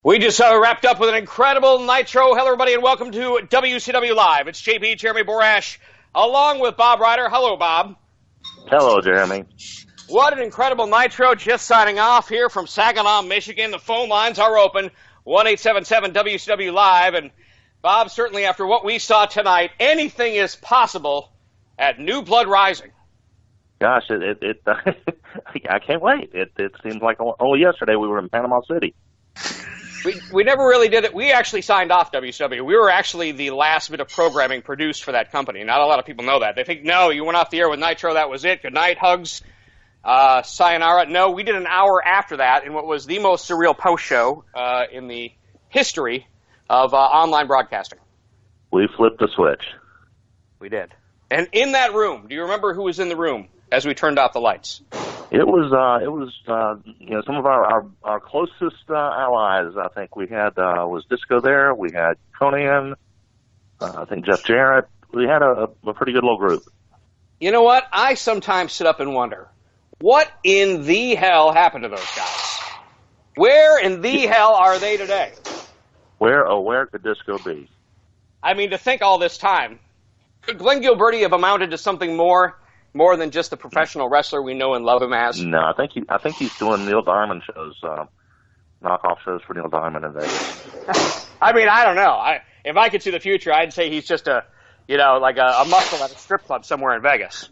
We just wrapped up with an incredible Nitro. Hello, everybody, and welcome to WCW Live. It's JB, Jeremy Borash, along with Bob Ryder. Hello, Bob. Hello, Jeremy. What an incredible Nitro. Just signing off here from Saginaw, Michigan. The phone lines are open, 1-877-WCW Live. And, Bob, certainly after what we saw tonight, anything is possible at New Blood Rising. Gosh, I can't wait. It seems like only yesterday we were in Panama City. We never really did it. We actually signed off WCW. We were actually the last bit of programming produced for that company. Not a lot of people know that. They think, no, you went off the air with Nitro, that was it. Good night, hugs, sayonara. No, we did an hour after that in what was the most surreal post show in the history of online broadcasting. We flipped the switch. We did. And in that room, do you remember who was in the room as we turned off the lights? It was some of our closest allies. I think we had was Disco there. We had Konnan. I think Jeff Jarrett. We had a pretty good little group. You know what? I sometimes sit up and wonder, what in the hell happened to those guys? Where in the hell are they today? Where could Disco be? I mean, to think all this time, could Glenn Gilberti have amounted to something more than just the professional wrestler we know and love him as? No, I think he's doing Neil Diamond shows, knockoff shows for Neil Diamond in Vegas. I mean, I don't know. If I could see the future, I'd say he's just a muscle at a strip club somewhere in Vegas.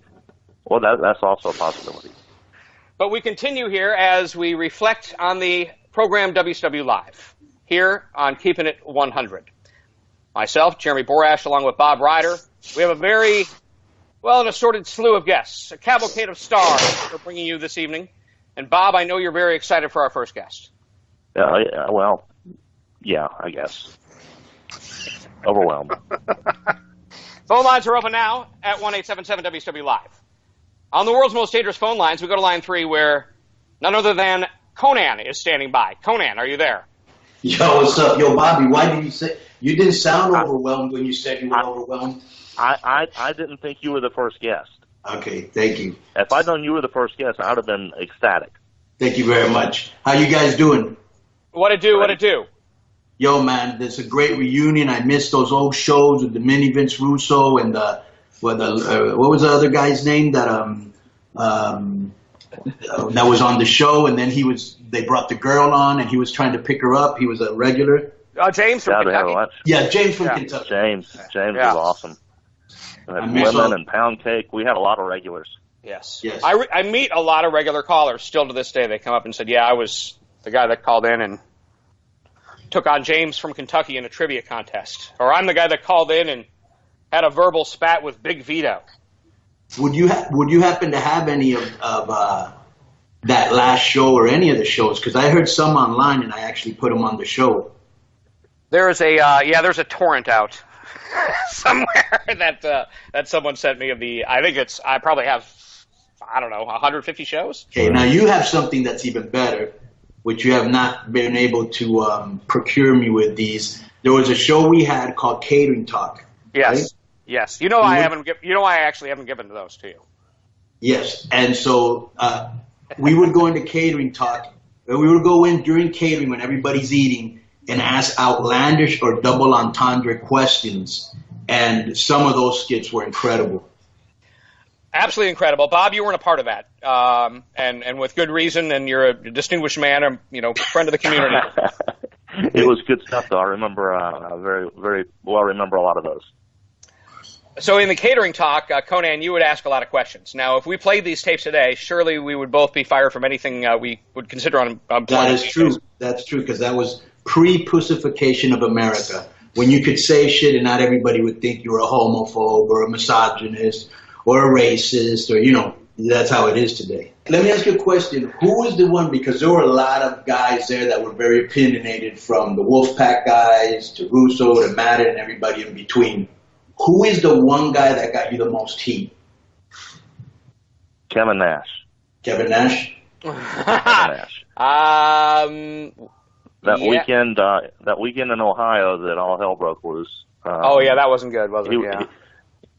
Well, that's also a possibility. But we continue here as we reflect on the program WCW Live here on Keepin' It 100. Myself, Jeremy Borash, along with Bob Ryder. We have a very an assorted slew of guests, a cavalcade of stars we're bringing you this evening. And, Bob, I know you're very excited for our first guest. I guess. Overwhelmed. Phone lines are open now at 1-877-WCW Live. On the world's most dangerous phone lines, we go to line 3 where none other than Konnan is standing by. Konnan, are you there? Yo, what's up? Yo, Bobby, why did you say... You didn't sound overwhelmed when you said you were overwhelmed. I didn't think you were the first guest. Okay, thank you. If I'd known you were the first guest, I would have been ecstatic. Thank you very much. How you guys doing? What it do? Yo, man, there's a great reunion. I missed those old shows with the mini Vince Russo and what was the other guy's name that was on the show, and then they brought the girl on, and he was trying to pick her up. He was a regular. James from Kentucky. Yeah, James from Kentucky. James was awesome. And women and pound cake. We had a lot of regulars. Yes. I meet a lot of regular callers still to this day. They come up and said, yeah, I was the guy that called in and took on James from Kentucky in a trivia contest. Or I'm the guy that called in and had a verbal spat with Big Vito. Would you happen to have any of that last show or any of the shows? Because I heard some online and I actually put them on the show. There's a torrent out somewhere that someone sent me of the. I probably have 150 shows. Okay, now you have something that's even better, which you have not been able to procure me with these. There was a show we had called Catering Talk. Yes, right? Yes. You know I actually haven't given those to you. Yes, and so we would go into Catering Talk. We would go in during catering when everybody's eating and ask outlandish or double entendre questions. And some of those skits were incredible. Absolutely incredible. Bob, you weren't a part of that. And with good reason, and you're a distinguished man, friend of the community. It was good stuff, though. I remember very, very well. I remember a lot of those. So in the Catering Talk, Konnan, you would ask a lot of questions. Now, if we played these tapes today, surely we would both be fired from anything we would consider on That is true. That's true, because that was pre-pussification of America, when you could say shit and not everybody would think you were a homophobe or a misogynist or a racist, or, that's how it is today. Let me ask you a question. Who was the one, because there were a lot of guys there that were very opinionated, from the Wolfpack guys to Russo to Madden and everybody in between. Who is the one guy that got you the most heat? Kevin Nash. Kevin Nash? Kevin Nash. That weekend in Ohio that all hell broke loose. That wasn't good, was it?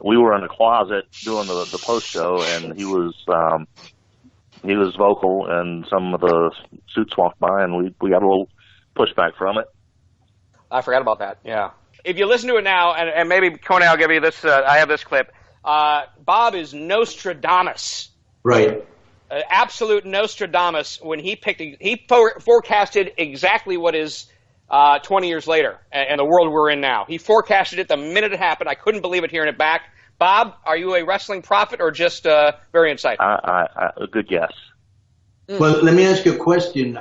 We were in the closet doing the post show, and he was vocal, and some of the suits walked by, and we got a pushback from it. I forgot about that. Yeah. If you listen to it now, and maybe Konnan, I'll give you this. I have this clip. Bob is Nostradamus. Right. Absolute Nostradamus when he forecasted exactly what is 20 years later and the world we're in now. He forecasted it the minute it happened. I couldn't believe it hearing it back. Bob, are you a wrestling prophet or just very insightful? A good guess. Well, let me ask you a question.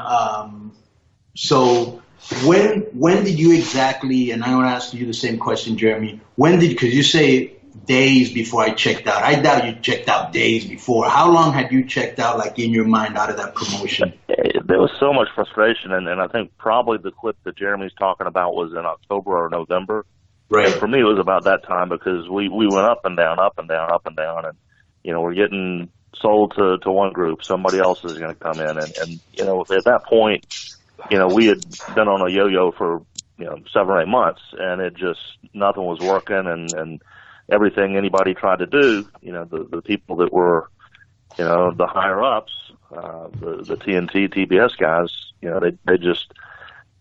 So when did you exactly, and I want to ask you the same question, Jeremy, because you say days before I checked out. I doubt you checked out days before. How long had you checked out, like in your mind, out of that promotion? There was so much frustration, and I think probably the clip that Jeremy's talking about was in October or November. Right. And for me, it was about that time because we went up and down, up and down, up and down, and we're getting sold to one group. Somebody else is going to come in, and at that point, we had been on a yo-yo for 7 or 8 months, and it just nothing was working, and everything anybody tried to do, the people that were, the higher ups, the TNT, TBS guys,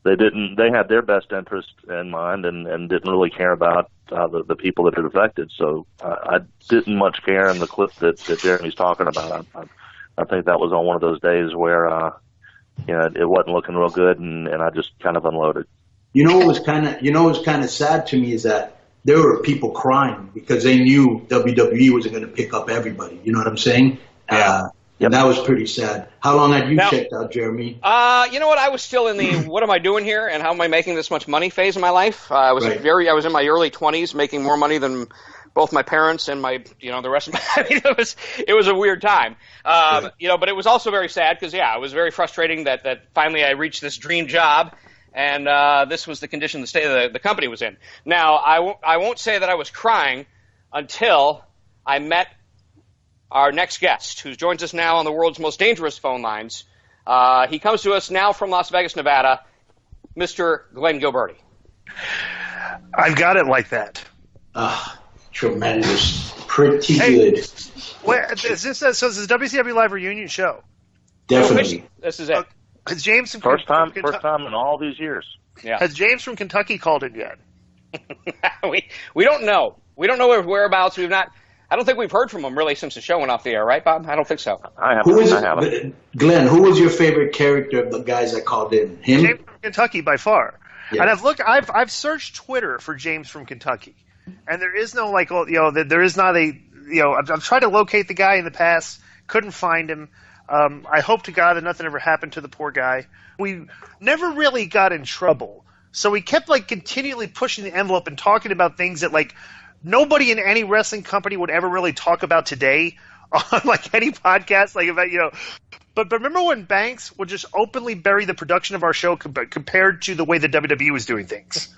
they had their best interest in mind and didn't really care about the people that it affected. So I didn't much care in the clip that Jeremy's talking about. I think that was on one of those days where, it wasn't looking real good, and I just kind of unloaded. What was kind of sad to me is that there were people crying because they knew WWE wasn't going to pick up everybody. You know what I'm saying? Yeah. And that was pretty sad. How long had you checked out, Jeremy? You know what? I was still in the what am I doing here and how am I making this much money phase of my life. I was in my early 20s, making more money than both my parents and the rest of my. I mean, it was a weird time. But it was also very sad because it was very frustrating that finally I reached this dream job. And this was the condition the state of the company was in. Now, I won't say that I was crying until I met our next guest, who joins us now on the world's most dangerous phone lines. He comes to us now from Las Vegas, Nevada, Mr. Glenn Gilberti. I've got it like that. Tremendous. Pretty good. This is WCW Live reunion show? Definitely. This is it. Has James from first time in all these years. Yeah. Has James from Kentucky called it yet? we don't know. We don't know his whereabouts. I don't think we've heard from him really since the show went off the air, right, Bob? I don't think so. I haven't. Glenn, who was your favorite character of the guys that called in? Him? James from Kentucky by far. Yeah. And I've searched Twitter for James from Kentucky, and there is no there is not a I've tried to locate the guy in the past, couldn't find him. I hope to God that nothing ever happened to the poor guy. We never really got in trouble, so we kept continually pushing the envelope and talking about things that nobody in any wrestling company would ever really talk about today on any podcast about But remember when Banks would just openly bury the production of our show compared to the way the WWE was doing things?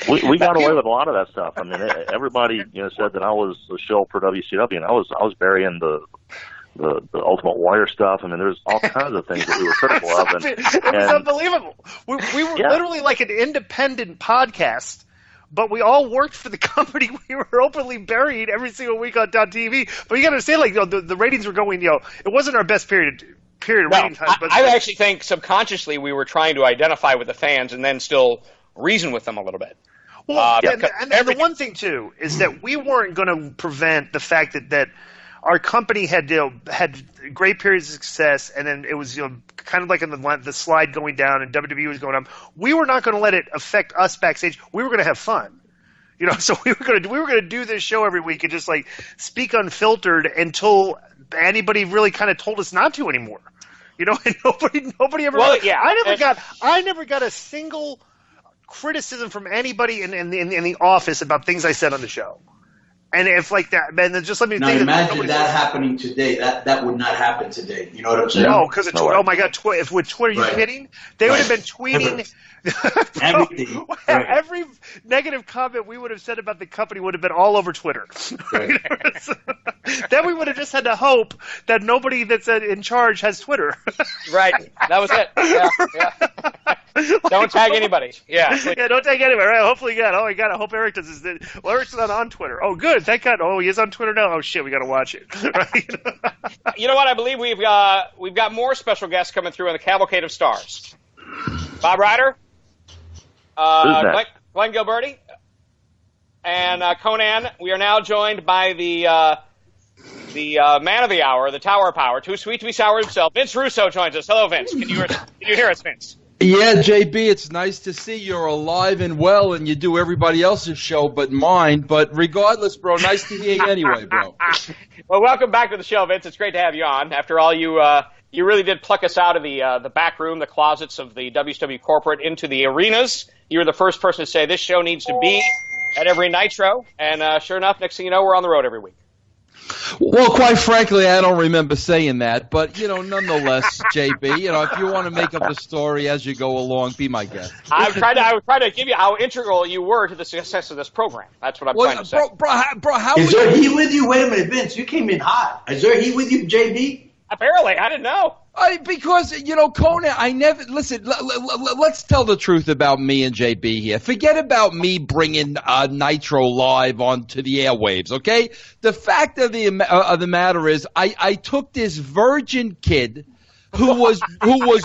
We got away with a lot of that stuff. I mean, everybody said that I was a shill for WCW, and I was burying the Ultimate Warrior stuff. I mean, there's all kinds of things that we were critical of. It was unbelievable. We were literally like an independent podcast, but we all worked for the company. We were openly buried every single week on TV. But you got to understand, the ratings were going. It wasn't our best period of rating time. But I actually think subconsciously we were trying to identify with the fans and then still reason with them a little bit. Well, and the one thing too is that we weren't going to prevent the fact that our company had great periods of success, and then it was kind of like in the slide going down, and WWE was going up. We were not going to let it affect us backstage. We were going to have fun, So we were going to do this show every week and just speak unfiltered until anybody really kind of told us not to anymore. And nobody ever. Well, yeah, I never got a single criticism from anybody in the office about things I said on the show. And if that, man, then just let me think. Imagine that happening today. That would not happen today. You know what I'm saying? No, because oh my God, if with Twitter, are you kidding? They would have been tweeting everything. Right. Every negative comment we would have said about the company would have been all over Twitter. Right. Then we would have just had to hope that nobody that's in charge has Twitter. Right. That was it. Yeah. Don't tag anybody. Yeah. Yeah, don't tag anybody. Right? Hopefully, God. Oh my God, I hope Eric does this. Well, Eric's not on Twitter. Oh, good. Thank God. Oh, he is on Twitter now. Oh shit, we got to watch it. Right? You know what? I believe we've got more special guests coming through in the Cavalcade of Stars. Bob Ryder, Glenn Gilberti, and Konnan. We are now joined by the man of the hour, the Tower of Power, too sweet to be sour himself. Vince Russo joins us. Hello, Vince. Can you hear us, Vince? Yeah, JB, it's nice to see you're alive and well, and you do everybody else's show but mine. But regardless, bro, nice to hear you anyway, bro. Well, welcome back to the show, Vince. It's great to have you on. After all, you really did pluck us out of the back room, the closets of the WCW corporate into the arenas. You were the first person to say this show needs to be at every Nitro, and sure enough, next thing you know, we're on the road every week. Well, quite frankly, I don't remember saying that, but, nonetheless, JB, if you want to make up the story as you go along, be my guest. I would try to give you how integral you were to the success of this program. That's what I'm trying to say. Bro, how is there heat with you? Wait a minute, Vince, you came in hot. Is there heat with you, JB? Apparently, I didn't know. Because, Konnan, I never – listen, let's tell the truth about me and JB here. Forget about me bringing Nitro Live onto the airwaves, okay? The fact of the matter is I took this virgin kid who was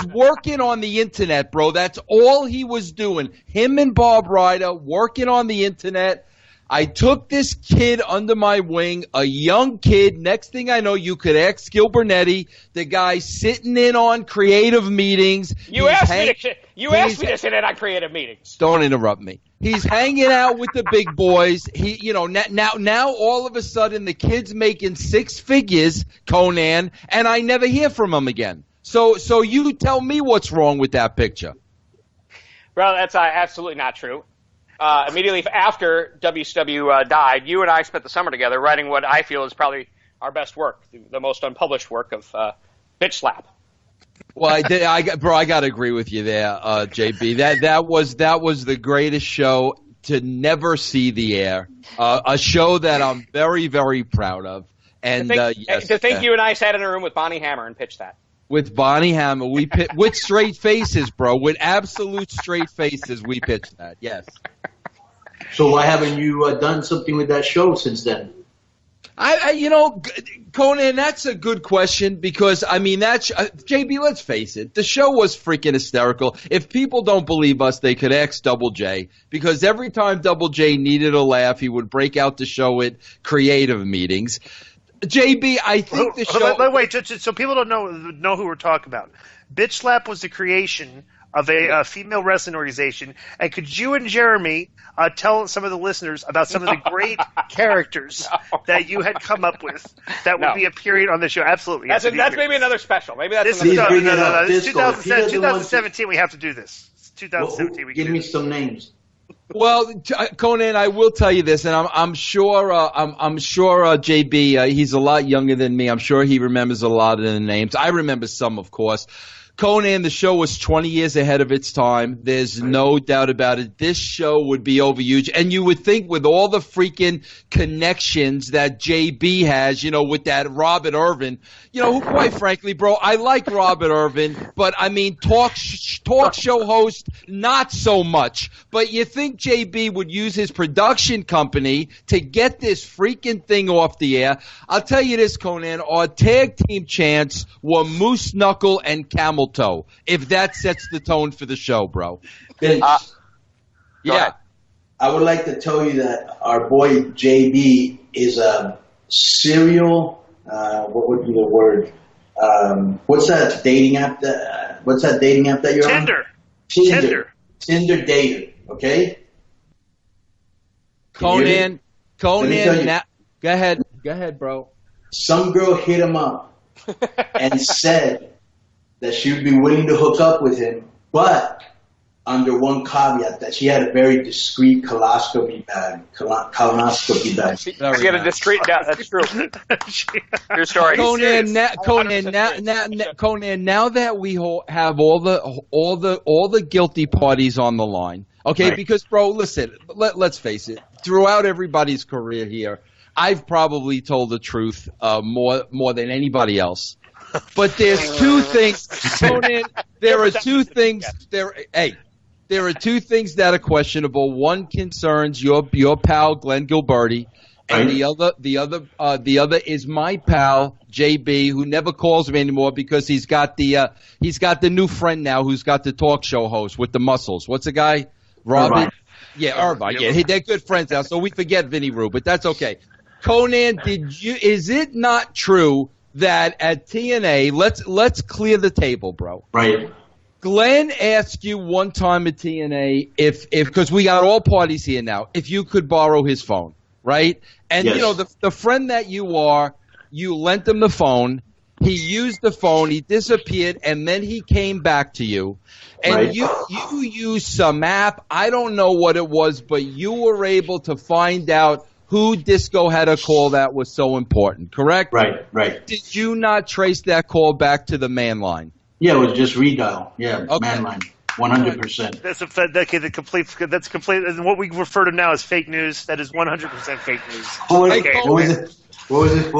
working on the Internet, bro. That's all he was doing. Him and Bob Ryder working on the Internet. I took this kid under my wing, a young kid. Next thing I know, you could ask Gil Bernetti, the guy sitting in on creative meetings. You asked me to sit in on creative meetings. Don't interrupt me. He's hanging out with the big boys. Now all of a sudden the kid's making six figures, Konnan, and I never hear from him again. So you tell me what's wrong with that picture. Well, that's absolutely not true. Immediately after WCW died, you and I spent the summer together writing what I feel is probably our best work, the most unpublished work of Bitch Slap. Well, I got to agree with you there, JB. That was the greatest show to never see the air. A show that I'm very, very proud of. And to think you and I sat in a room with Bonnie Hammer and pitched that. With Bonnie Hammer, with straight faces, bro. With absolute straight faces, we pitched that. Yes. So why haven't you done something with that show since then? Konnan, that's a good question because, that's JB, let's face it. The show was freaking hysterical. If people don't believe us, they could ask Double J because every time Double J needed a laugh, he would break out the show at creative meetings. JB, I think the show... Wait, so people don't know who we're talking about. Bitch Slap was the creation of a female wrestling organization. And could you and Jeremy tell some of the listeners about some of the great characters that you had come up with that would be appearing on the show? Absolutely. That's maybe another special. Maybe that's another special. It's 2017. We have to do this. It's 2017. Give me some names. Well, Konnan, I will tell you this, and I'm sure JB, he's a lot younger than me. I'm sure he remembers a lot of the names. I remember some, of course. Konnan, the show was 20 years ahead of its time. There's no doubt about it. This show would be over huge. And you would think with all the freaking connections that JB has, with that Robert Irvin, who quite frankly, bro, I like Robert Irvin, but talk show host, not so much. But you think JB would use his production company to get this freaking thing off the air. I'll tell you this, Konnan, our tag team chants were Moose Knuckle and Camel Toe, if that sets the tone for the show, bro. Vince, yeah. I would like to tell you that our boy JB is a serial, what would be the word? What's that dating app that you're on? Tinder dater, okay? Konnan, go ahead, bro. Some girl hit him up and said that she would be willing to hook up with him, but under one caveat, that she had a very discreet colonoscopy bag. She had a discreet. That's true. True story. Konnan, now that we have all the guilty parties on the line, okay? Right. Because, bro, listen, let's face it. Throughout everybody's career here, I've probably told the truth more than anybody else. But there's two things, Konnan. There are two things. Hey, There are two things that are questionable. One concerns your pal Glenn Gilberti, and the other is my pal JB, who never calls me anymore because he's got the new friend now who's got the talk show host with the muscles. What's the guy? Robert. Yeah, Irvine. Yeah, they're good friends now, so we forget Vinny Rue, but that's okay. Konnan, is it not true that at TNA, let's clear the table, bro. Right. Glenn asked you one time at TNA if because we got all parties here now, if you could borrow his phone, right? And yes. You know, the friend that you are, you lent him the phone. He used the phone, he disappeared, and then he came back to you. And right. you used some app, I don't know what it was, but you were able to find out who Disco had a call that was so important, correct? Right. Did you not trace that call back to the man line? Yeah, it was just redial. Yeah, okay. Man line, 100%. That's complete. And what we refer to now as fake news. That is 100% fake news. What was it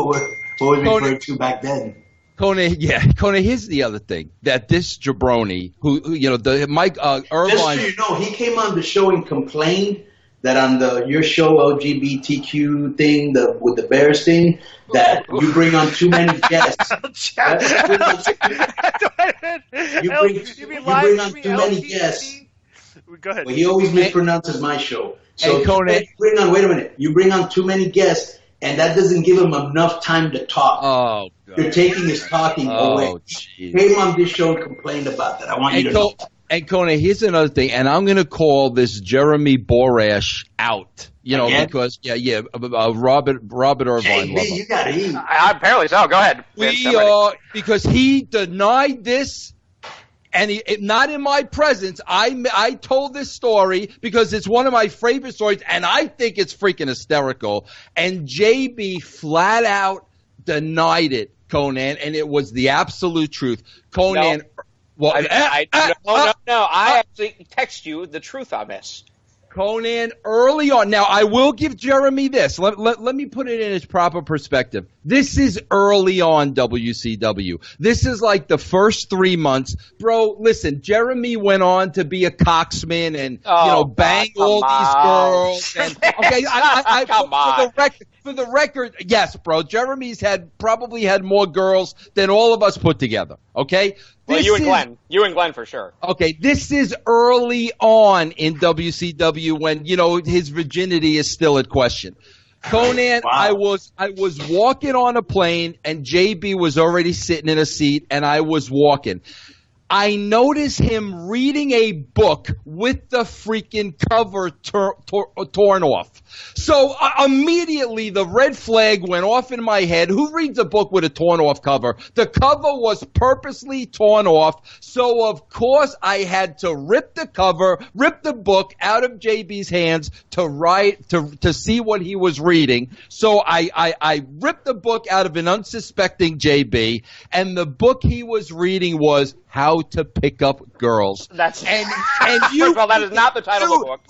referred to back then? Konnan, here's the other thing. That this jabroni, who you know, the Mike Irvine. Just so you know, he came on the show and complained that on your show LGBTQ thing, with the Bears thing, that you bring on too many guests. You bring on too many guests. Go ahead. Well, he always mispronounces my show. So Konnan, you bring on too many guests, and that doesn't give him enough time to talk. Oh, God. You're taking his talking away. He came on this show and complained about that. I want you to know. And Konnan, here's another thing, and I'm going to call this Jeremy Borash out. You know, again? because Robert Irvine. You got to eat. Apparently so. Go ahead. Because he denied this, and not in my presence. I told this story because it's one of my favorite stories, and I think it's freaking hysterical. And JB flat out denied it, Konnan, and it was the absolute truth. Konnan. No. Well, I actually text you the truth on this. Konnan, early on. Now, I will give Jeremy this. Let me put it in its proper perspective. This is early on WCW. This is like the first 3 months. Bro, listen, Jeremy went on to be a coxman and, bang all these girls. And, okay, for the record, yes, bro, Jeremy's probably had more girls than all of us put together, okay? Well, you and Glenn for sure. Okay, this is early on in WCW when, you know, his virginity is still at question. Konnan, wow. I was walking on a plane and JB was already sitting in a seat and I was walking. I noticed him reading a book with the freaking cover torn off. So immediately the red flag went off in my head. Who reads a book with a torn off cover? The cover was purposely torn off. So of course I had to rip the book out of JB's hands to see what he was reading. So I ripped the book out of an unsuspecting JB, and the book he was reading was How to Pick Up Girls. Well, that is not the title of the book.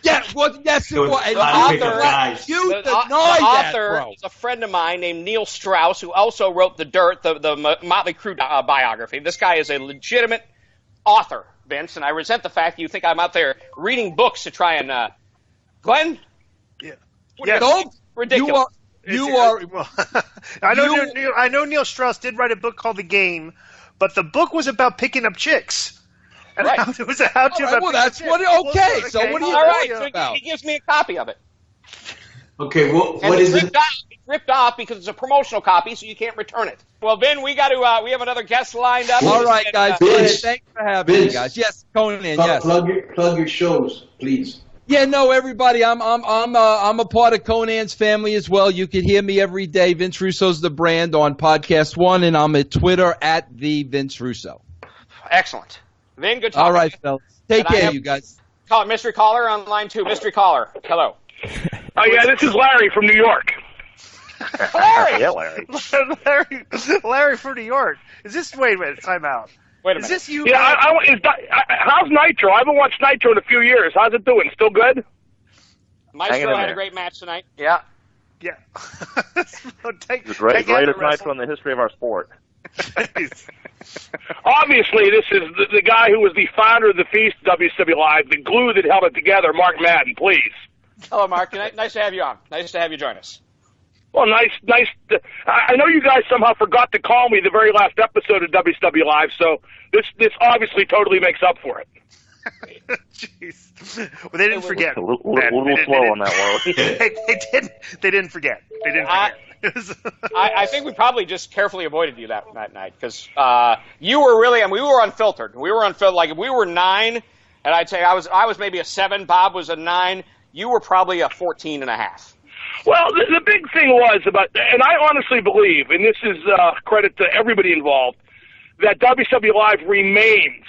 Yeah, well, yes, it was. And the author is a friend of mine named Neil Strauss, who also wrote The Dirt, the Motley Crue biography. This guy is a legitimate author, Vince, and I resent the fact that you think I'm out there reading books to try and Glenn? Yeah. Don't. Ridiculous. You are. I know Neil Strauss did write a book called The Game, but the book was about picking up chicks. And right. It was a how-to. Right, well, that's what. Okay, so what are you talking about? He gives me a copy of it. Okay, what is it? It's ripped off because it's a promotional copy, so you can't return it. Well, Ben, we have another guest lined up. All right, guys. Thanks for having me, guys. Yes, Konnan. Yes. Plug your shows, please. Yeah, no, everybody. I'm a part of Konnan's family as well. You can hear me every day. Vince Russo's the brand on Podcast One, and I'm at Twitter at the Vince Russo. Excellent. Vin, good talking. All right, fellas. Take care, you guys. Mystery caller on line 2. Mystery caller. Hello. Oh, yeah, this is Larry from New York. Larry! Yeah, Larry. Larry from New York. Wait a minute, time out. Wait a minute. Is this you? Yeah, how's Nitro? I haven't watched Nitro in a few years. How's it doing? Still good? Maestro had a great match tonight. Yeah. Yeah. The greatest Nitro in the history of our sport. Obviously, this is the guy who was the founder of the Feast, WCW Live, the glue that held it together, Mark Madden, please. Hello, Mark. Nice to have you on. Nice to have you join us. Well, nice. I know you guys somehow forgot to call me the very last episode of WCW Live, so this obviously totally makes up for it. Jeez. Well, they didn't forget. A little slow on that one. They didn't forget. They didn't forget. I think we probably just carefully avoided you that night because you were really, we were unfiltered. We were unfiltered. Like if we were 9, and I'd say I was maybe a 7. Bob was a 9. You were probably a 14 and a half. Well, the big thing was about, and I honestly believe, and this is credit to everybody involved, that WCW Live remains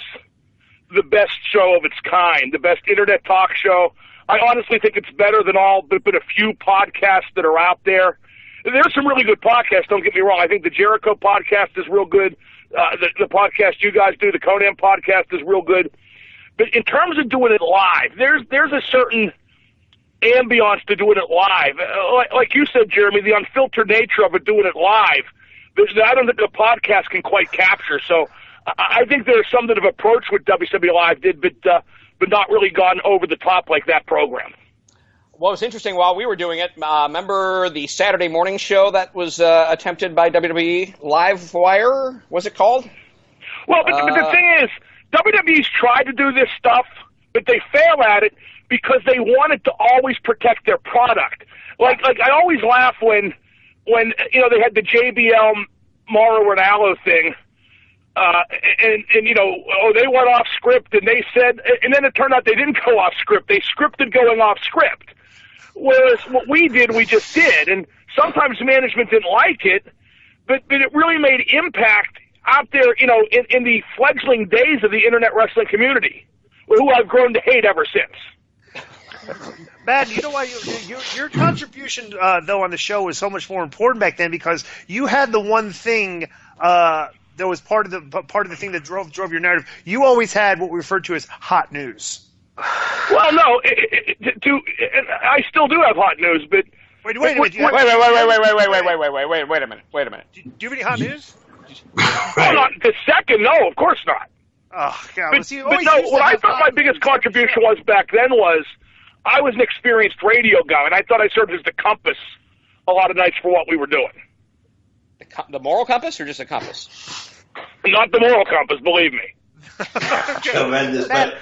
the best show of its kind, the best internet talk show. I honestly think it's better than all but a few podcasts that are out there. There's some really good podcasts, don't get me wrong. I think the Jericho podcast is real good. The podcast you guys do, the Konnan podcast, is real good. But in terms of doing it live, there's a certain ambiance to doing it live. Like you said, Jeremy, the unfiltered nature of it, doing it live, I don't think the podcast can quite capture. So I think there's some that have approached what WCW Live did, but not really gone over the top like that program. Well, it was interesting while we were doing it. Remember the Saturday morning show that was attempted by WWE Live Wire? Was it called? Well, but the thing is, WWE's tried to do this stuff, but they fail at it because they wanted to always protect their product. Like I always laugh when they had the JBL Mauro Ranallo thing. And they went off script, and they said, and then it turned out they didn't go off script. They scripted going off script. Whereas what we did, we just did. And sometimes management didn't like it, but it really made impact out there, in the fledgling days of the internet wrestling community, who I've grown to hate ever since. Madden, you know why your contribution though on the show was so much more important back then because you had the one thing that was part of the thing that drove your narrative. You always had what we referred to as hot news. Well, no, I still do have hot news, but wait a minute. Wait a minute. Do you have any hot news? Well, not the second. No, of course not. Oh God! But no, what I thought my biggest contribution was back then was I was an experienced radio guy, and I thought I served as the compass a lot of nights for what we were doing. The moral compass or just a compass? Not the moral compass, believe me. Tremendous. And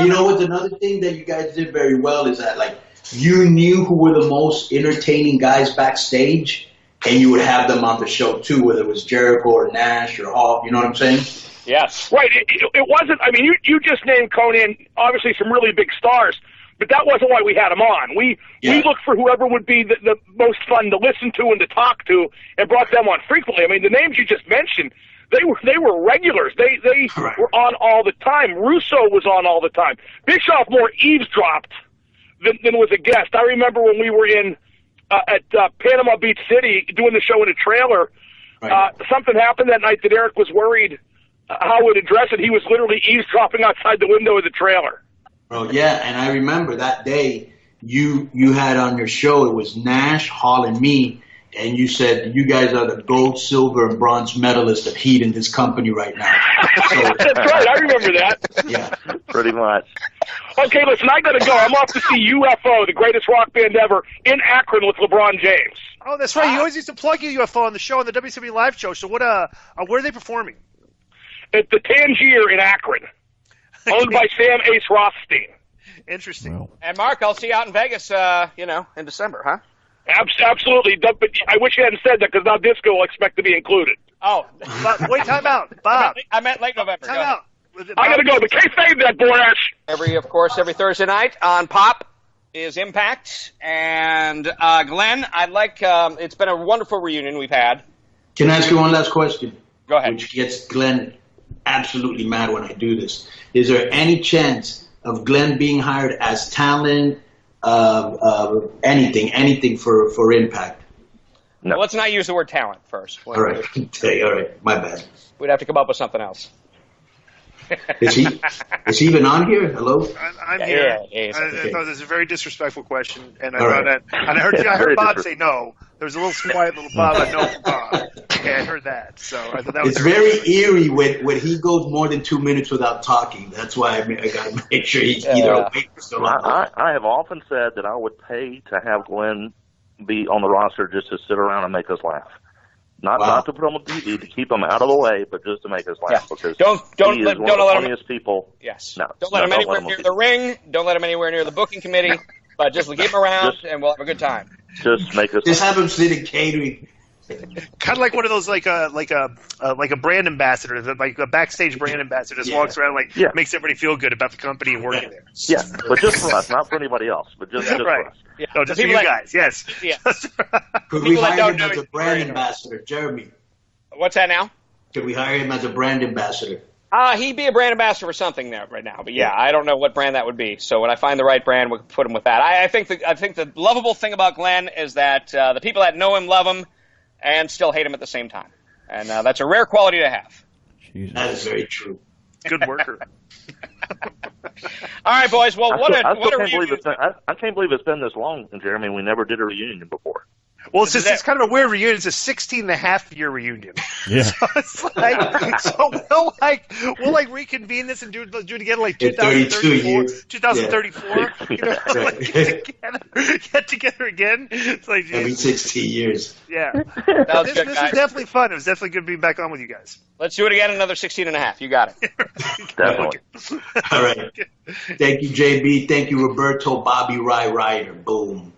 you know what? Another thing that you guys did very well is that, you knew who were the most entertaining guys backstage, and you would have them on the show, too, whether it was Jericho or Nash or Hall. You know what I'm saying? Yes. Right. It wasn't, you just named Konnan, obviously some really big stars, but that wasn't why we had him on. We looked for whoever would be the most fun to listen to and to talk to and brought them on frequently. The names you just mentioned, they were regulars. They were on all the time. Russo was on all the time. Bischoff more eavesdropped than was a guest. I remember when we were at Panama Beach City doing the show in a trailer, something happened that night that Eric was worried how we'd address it. He was literally eavesdropping outside the window of the trailer. Oh, yeah, and I remember that day you had on your show, it was Nash, Hall, and me, and you said you guys are the gold, silver, and bronze medalists of heat in this company right now. So, that's right, I remember that. Yeah. Pretty much. Okay, listen, I got to go. I'm off to see UFO, the greatest rock band ever, in Akron with LeBron James. Oh, that's right. You always used to plug your UFO on the show, on the WCW Live show. So where are they performing? At the Tangier in Akron, owned by Sam Ace Rothstein. Interesting. Wow. And Mark, I'll see you out in Vegas, in December, huh? Absolutely. But I wish you hadn't said that because now Disco will expect to be included. Oh. But wait, time out. Bob. I meant late November. Time out. I got to go. But can't save that, Borash. Every Thursday night on Pop is Impact. And Glenn, it's been a wonderful reunion we've had. Can I ask you one last question? Go ahead. Which gets Glenn absolutely mad when I do this. Is there any chance of Glenn being hired as talent, anything for Impact? No. Well, let's not use the word talent first. All right. All right. My bad. We'd have to come up with something else. Is he even on here? Hello? I'm here. Yeah, I thought this was a very disrespectful question, and I heard Bob say no. There was a little quiet little Bob, but no from Bob. Okay, I heard that. So I thought that was it's very eerie when he goes more than 2 minutes without talking. That's why I got to make sure he's either awake or still on. I have often said that I would pay to have Glenn be on the roster just to sit around and make us laugh. Not to put him on TV, to keep him out of the way, but just to make us laugh. Because don't let him. Funniest people. Yes. No, don't let him anywhere near the ring. Don't let him anywhere near the booking committee. But just keep him around, and we'll have a good time. Just make us. Just have him sit in catering. Kind of like one of those like a brand ambassador, like a backstage brand ambassador, just walks around makes everybody feel good about the company and working there. Yeah, but just for us, not for anybody else, but just right. for us. Yeah. No, just for you guys. Yes. Could we hire him as a brand ambassador, Jeremy? What's that now? Could we hire him as a brand ambassador? He'd be a brand ambassador for something there right now, but I don't know what brand that would be. So when I find the right brand, we'll put him with that. I think the lovable thing about Glenn is that the people that know him love him and still hate him at the same time, and that's a rare quality to have. Jesus. That is very true. Good worker. All right, boys. Well, I can't believe it's been this long, Jeremy. We never did a reunion before. Well, it's kind of a weird reunion. It's a 16-and-a-half-year reunion. Yeah. So it's we'll reconvene this and do it again like 2034. 2034. Get together again. It's like every 16 years. Yeah. This was definitely fun. It was definitely good being back on with you guys. Let's do it again. Another 16 and a half. You got it. Definitely. All right. Thank you, JB. Thank you, Roberto, Bobby, Ryder. Boom.